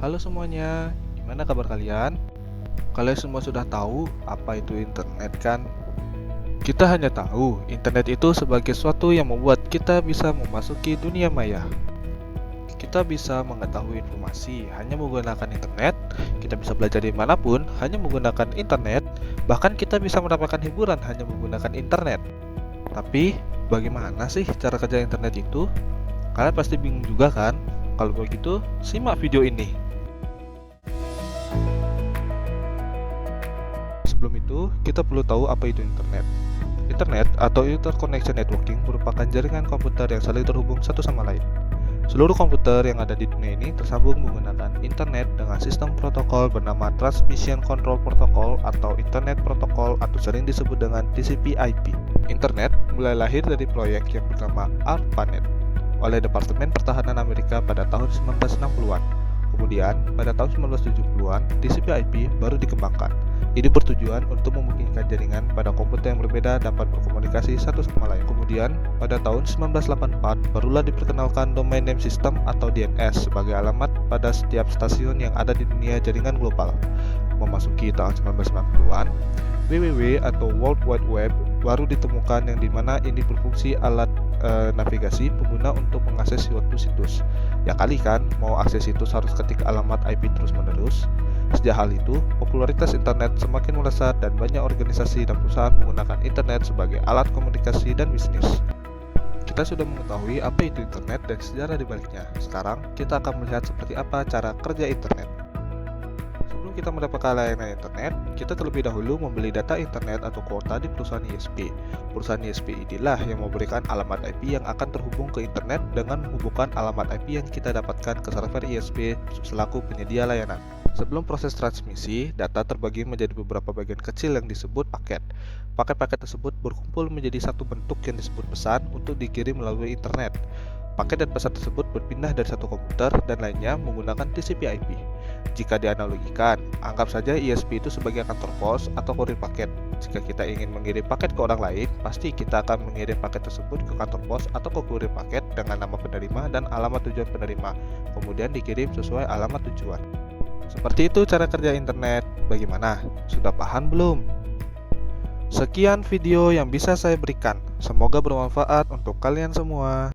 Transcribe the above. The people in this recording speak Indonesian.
Halo semuanya, gimana kabar kalian? Kalian semua sudah tahu apa itu internet kan? Kita hanya tahu internet itu sebagai suatu yang membuat kita bisa memasuki dunia maya. Kita bisa mengetahui informasi hanya menggunakan internet, kita bisa belajar dimanapun hanya menggunakan internet, bahkan kita bisa mendapatkan hiburan hanya menggunakan internet. Tapi, bagaimana sih cara kerja internet itu? Kalian pasti bingung juga kan? Kalau begitu, simak video ini. Sebelum itu, kita perlu tahu apa itu internet. Internet atau Interconnection Networking merupakan jaringan komputer yang saling terhubung satu sama lain. Seluruh komputer yang ada di dunia ini tersambung menggunakan internet dengan sistem protokol bernama Transmission Control Protocol atau Internet Protocol atau sering disebut dengan TCP/IP. Internet mulai lahir dari proyek yang bernama ARPANET oleh Departemen Pertahanan Amerika pada tahun 1960-an. Kemudian, pada tahun 1970-an, TCP/IP baru dikembangkan. Ini bertujuan untuk memungkinkan jaringan pada komputer yang berbeda dapat berkomunikasi satu sama lain. Kemudian, pada tahun 1984, barulah diperkenalkan Domain Name System atau DNS sebagai alamat pada setiap stasiun yang ada di dunia jaringan global. Memasuki tahun 1990-an, WWW atau World Wide Web baru ditemukan yang dimana ini berfungsi alat navigasi pengguna untuk mengakses suatu situs. Ya kali kan, mau akses situs harus ketik alamat IP terus-menerus. Sejak hal itu, popularitas internet semakin melesat dan banyak organisasi dan perusahaan menggunakan internet sebagai alat komunikasi dan bisnis. Kita sudah mengetahui apa itu internet dan sejarah di baliknya. Sekarang, kita akan melihat seperti apa cara kerja internet. Sebelum kita mendapatkan layanan internet, kita terlebih dahulu membeli data internet atau kuota di perusahaan ISP. Perusahaan ISP inilah yang memberikan alamat IP yang akan terhubung ke internet dengan menghubungkan alamat IP yang kita dapatkan ke server ISP selaku penyedia layanan. Sebelum proses transmisi, data terbagi menjadi beberapa bagian kecil yang disebut paket. Paket-paket tersebut berkumpul menjadi satu bentuk yang disebut pesan untuk dikirim melalui internet. Paket dan pesan tersebut berpindah dari satu komputer dan lainnya menggunakan TCP/IP. Jika dianalogikan, anggap saja ISP itu sebagai kantor pos atau kurir paket. Jika kita ingin mengirim paket ke orang lain, pasti kita akan mengirim paket tersebut ke kantor pos atau ke kurir paket dengan nama penerima dan alamat tujuan penerima, kemudian dikirim sesuai alamat tujuan. Seperti itu cara kerja internet. Bagaimana? Sudah paham belum? Sekian video yang bisa saya berikan. Semoga bermanfaat untuk kalian semua.